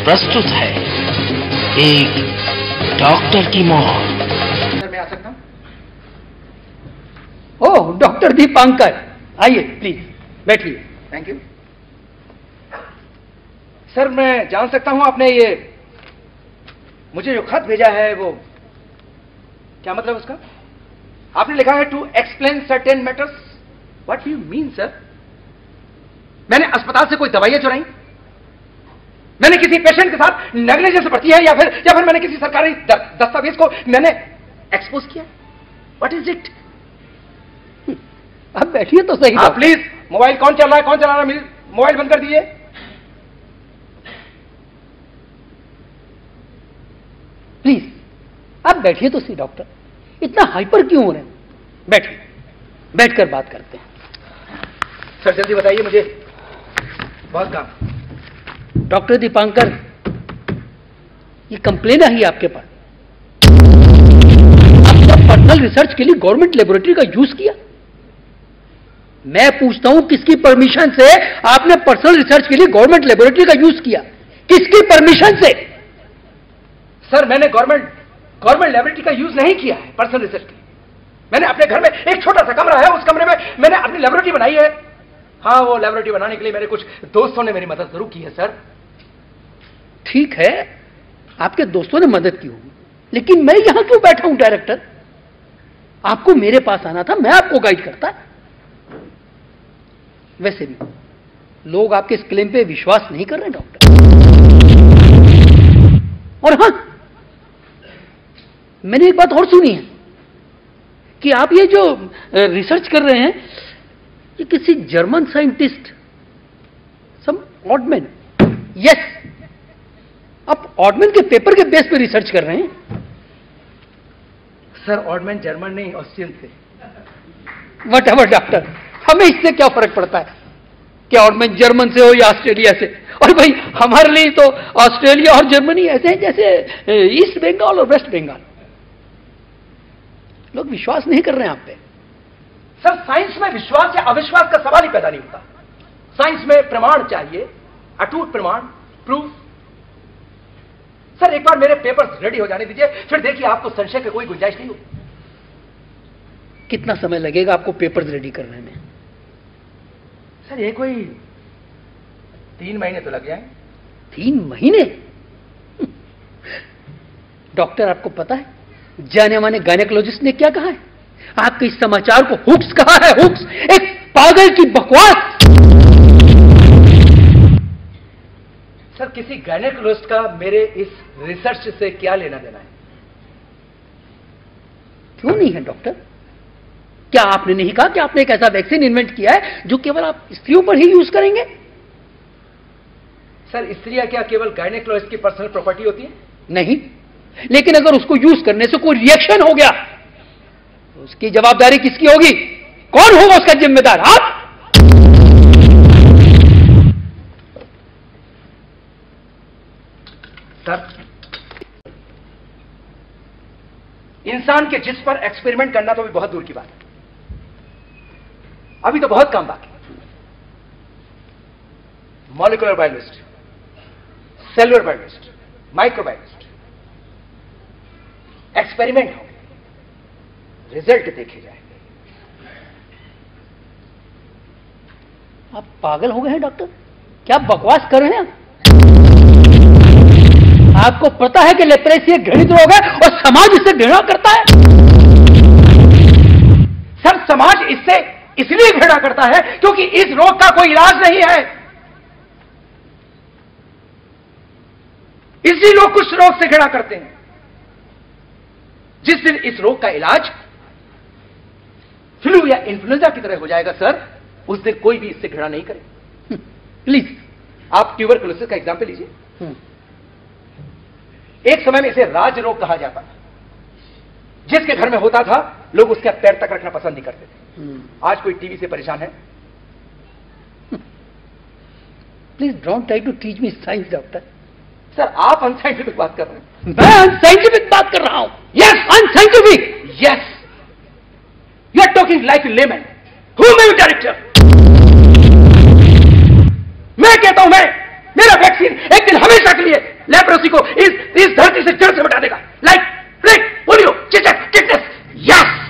प्रस्तुत है एक डॉक्टर की मौत। सर मैं आ सकता हूं? ओह डॉक्टर दीपांकर, आइए प्लीज बैठिए। Thank you. सर मैं जान सकता हूं आपने ये मुझे जो खत भेजा है वो क्या मतलब उसका? आपने लिखा है to explain certain matters. What do you mean sir? मैंने अस्पताल से कोई दवाइयां चुराई? मैंने किसी पेशेंट के साथ नेग्लिजेंस बरती है या फिर मैंने किसी सरकारी दस्तावेज को मैंने एक्सपोज किया? What is it? आप बैठिए तो सही। हाँ प्लीज। मोबाइल कौन चल रहा है? कौन चला रहा है? मोबाइल बंद कर दीजिए। प्लीज आप बैठिए तो सही डॉक्टर, इतना हाइपर क्यों हो रहे हैं? बैठिए, बैठकर बात करते हैं। सर जल्दी बताइए, मुझे बहुत काम। डॉक्टर दीपांकर, ये कंप्लेन आई आपके पास, आपने पर्सनल रिसर्च के लिए गवर्नमेंट लेबोरेटरी का यूज किया। मैं पूछता हूं किसकी परमिशन से आपने पर्सनल रिसर्च के लिए गवर्नमेंट लेबोरेटरी का यूज किया? किसकी परमिशन से? सर मैंने गवर्नमेंट लेबोरेटरी का यूज नहीं किया है पर्सनल रिसर्च के लिए। मैंने अपने घर में एक छोटा सा कमरा है, उस कमरे में मैंने अपनी लेबोरेटरी बनाई है। हाँ वो लेबोरेटरी बनाने के लिए मेरे कुछ दोस्तों ने मेरी मदद जरूर की है सर। ठीक है, आपके दोस्तों ने मदद की होगी, लेकिन मैं यहां क्यों बैठा हूं डायरेक्टर? आपको मेरे पास आना था, मैं आपको गाइड करता। वैसे भी लोग आपके इस क्लेम पे विश्वास नहीं कर रहे डॉक्टर। और हां, मैंने एक बात और सुनी है कि आप ये जो रिसर्च कर रहे हैं ये किसी जर्मन साइंटिस्ट सम ऑडमैन, यस, आप ऑडमैन के पेपर के बेस पे रिसर्च कर रहे हैं? सर ऑडमैन जर्मन नहीं ऑस्ट्रियन थे। वट एवर डॉक्टर, हमें इससे क्या फर्क पड़ता है कि ऑडमैन जर्मन से हो या ऑस्ट्रेलिया से? और भाई हमारे लिए तो ऑस्ट्रेलिया और जर्मनी ऐसे हैं जैसे ईस्ट बंगाल और वेस्ट बंगाल। लोग विश्वास नहीं कर रहे हैं आप पे। सर साइंस में विश्वास या अविश्वास का सवाल ही पैदा नहीं होता। साइंस में प्रमाण चाहिए, अटूट प्रमाण, प्रूफ। सर एक बार मेरे पेपर्स रेडी हो जाने दीजिए, फिर देखिए आपको संशय की कोई गुंजाइश नहीं होगी। कितना समय लगेगा आपको पेपर्स रेडी करने में? सर ये कोई 3 महीने तो लग जाए। 3 महीने? डॉक्टर आपको पता है जाने माने गायनेकोलॉजिस्ट ने क्या कहा है? आपके इस समाचार को हुक्स कहा है, हुक्स, एक पागल की बकवास। सर किसी गायनेकोलॉजिस्ट का मेरे इस रिसर्च से क्या लेना देना है? क्यों नहीं है डॉक्टर? क्या आपने नहीं कहा कि आपने एक ऐसा वैक्सीन इन्वेंट किया है जो केवल आप स्त्रियों पर ही यूज करेंगे? सर स्त्रियां क्या केवल गायनेकोलॉजिस्ट की पर्सनल प्रॉपर्टी होती है? नहीं, लेकिन अगर उसको यूज करने से कोई रिएक्शन हो गया तो उसकी जवाबदारी किसकी होगी? कौन होगा उसका जिम्मेदार? आप? सर इंसान के जिस पर एक्सपेरिमेंट करना तो भी बहुत दूर की बात है। अभी तो बहुत काम बाकी। Molecular biologist, cellular biologist, microbiologist, experiment हो, रिजल्ट देखे जाएंगे। आप पागल हो गए हैं डॉक्टर? क्या बकवास कर रहे हैं? आपको पता है कि लेप्रेसी एक घृणित रोग है और समाज इससे घृणा करता है। सर समाज इससे इसलिए घृणा करता है क्योंकि इस रोग का कोई इलाज नहीं है। इसलिए लोग कुछ रोग से घृणा करते हैं। जिस दिन इस रोग का इलाज फ्लू या इन्फ्लुएंजा की तरह हो जाएगा सर, उस दिन कोई भी इससे घृणा नहीं करे। प्लीज आप ट्यूबरकुलोसिस का एग्जाम्पल लीजिए। एक समय में इसे राज रोग कहा जाता था। जिसके घर में होता था लोग उसके पैर तक रखना पसंद नहीं करते थे। आज कोई टीवी से परेशान है? Please don't try to teach me science doctor. Sir आप अनसाइंटिफिक बात कर रहे हैं। मैं अनसाइंटिफिक बात कर रहा हूं। Yes unscientific, yes. You are talking like a lemon. Who may be director? मैं कहता हूं, मैं मेरा वैक्सीन एक दिन हमेशा के लिए लेप्रोसी को इस धरती से जड़ से मिटा देगा। लाइक प्लेग, पोलियो, चिचक, टिटनेस। यस।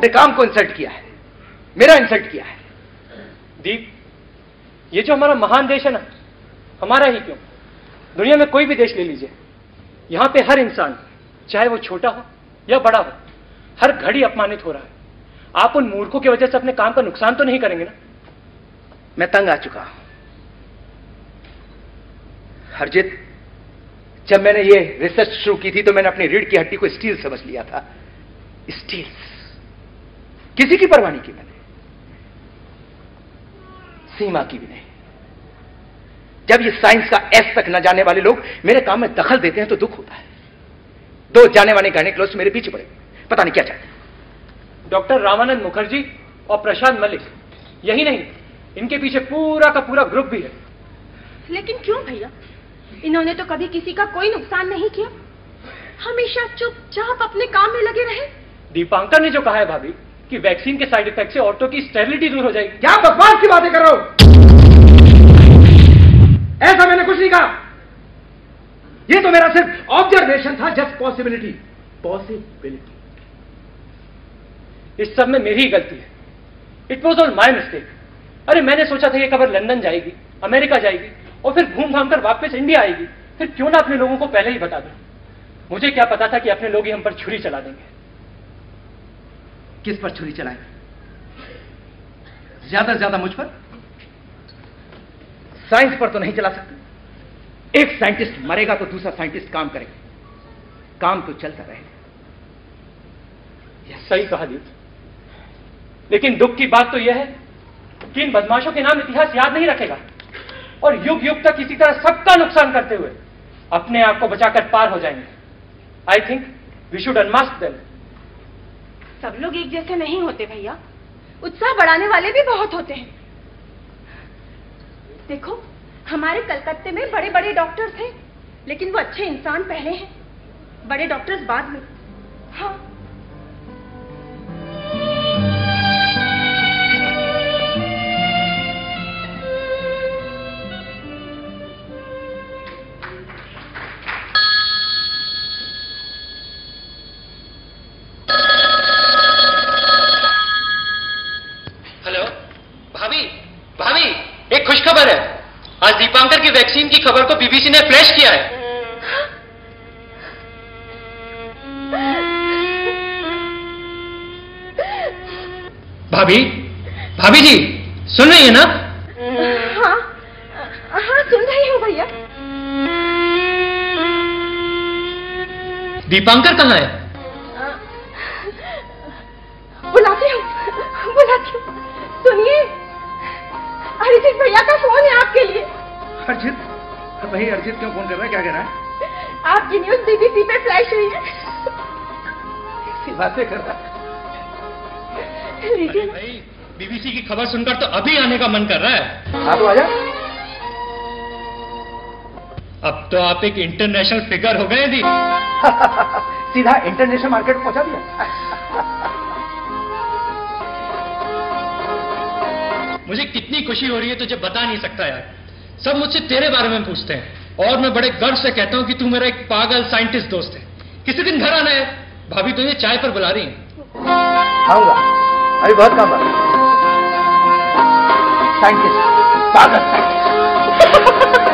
काम को इंसल्ट किया है, मेरा इंसल्ट किया है। दीप, ये जो हमारा महान देश है ना, हमारा ही क्यों, दुनिया में कोई भी देश ले लीजिए, यहां पे हर इंसान, चाहे वो छोटा हो या बड़ा हो, हर घड़ी अपमानित हो रहा है। आप उन मूर्खों की वजह से अपने काम का नुकसान तो नहीं करेंगे ना? मैं तंग आ चुका हूं हरजीत। जब मैंने ये रिसर्च शुरू की थी तो मैंने अपनी रीढ़ की हड्डी को स्टील समझ लिया था। स्टील, किसी की परवाह नहीं की मैंने, सीमा की भी नहीं। जब ये साइंस का एस तक न जाने वाले लोग मेरे काम में दखल देते हैं तो दुख होता है। दो जाने माने गायनेकोलॉजिस्ट मेरे पीछे पड़े, पता नहीं क्या चाहते। डॉक्टर रामानंद मुखर्जी और प्रशांत मलिक, यही नहीं, इनके पीछे पूरा का पूरा ग्रुप भी है। लेकिन क्यों भैया? इन्होंने तो कभी किसी का कोई नुकसान नहीं किया, हमेशा चुपचाप अपने काम में लगे रहे। दीपांकर ने जो कहा है भाभी कि वैक्सीन के साइड इफेक्ट से औरतों की स्टेरिलिटी दूर हो जाएगी। क्या बकवास की बातें कर रहे हो? ऐसा मैंने कुछ नहीं कहा। ये तो मेरा सिर्फ ऑब्जर्वेशन था, जस्ट पॉसिबिलिटी। इस सब में मेरी ही गलती है। It was all my mistake. अरे मैंने सोचा था ये खबर लंदन जाएगी, अमेरिका जाएगी और फिर घूम घाम कर वापस इंडिया आएगी। फिर क्यों ना अपने लोगों को पहले ही बता दूं। मुझे क्या पता था कि अपने लोग ही हम पर छुरी चला देंगे। किस पर छुरी चलाएंगे? ज्यादा से ज्यादा मुझ पर। साइंस पर तो नहीं चला सकते। एक साइंटिस्ट मरेगा तो दूसरा साइंटिस्ट काम करेगा, काम तो चलता रहेगा। यह सही कहा दीप, लेकिन दुख की बात तो यह है कि इन बदमाशों के नाम इतिहास याद नहीं रखेगा और युग युग तक इसी तरह सबका नुकसान करते हुए अपने आप को बचाकर पार हो जाएंगे। I think we should unmask them. सब लोग एक जैसे नहीं होते भैया, उत्साह बढ़ाने वाले भी बहुत होते हैं। देखो, हमारे कलकत्ते में बड़े बड़े डॉक्टर थे, लेकिन वो अच्छे इंसान पहले हैं, बड़े डॉक्टर्स बाद में। हाँ, खुशखबर है, आज दीपांकर की वैक्सीन की खबर को बीबीसी ने फ्लैश किया है। भाभी, भाभी जी सुन रही है ना? हाँ, हाँ सुन रही हूँ भैया। दीपांकर कहाँ है? बुलाती हूँ। सुनिए, अरिजीत भैया का फोन है आपके लिए। अर्जित? भाई अर्जित क्यों फोन कर रहा है? क्या कह रहा है? आपकी न्यूज बीबीसी पे फ्लैश हुई है। ऐसी बातें कर रहा है? लेकिन भाई बीबीसी की खबर सुनकर तो अभी आने का मन कर रहा है। हाँ तो आजा। अब तो आप एक इंटरनेशनल फिगर हो गए दी। सीधा इंटरनेशनल मार्केट पहुंचा दिया। मुझे कितनी खुशी हो रही है तुझे बता नहीं सकता यार। सब मुझसे तेरे बारे में पूछते हैं और मैं बड़े गर्व से कहता हूं कि तू मेरा एक पागल साइंटिस्ट दोस्त है। किसी दिन घर आना है, भाभी तुझे चाय पर बुला रही है। आऊंगा, अभी बहुत काम है। साइंटिस्ट, पागल साइंटिस्ट।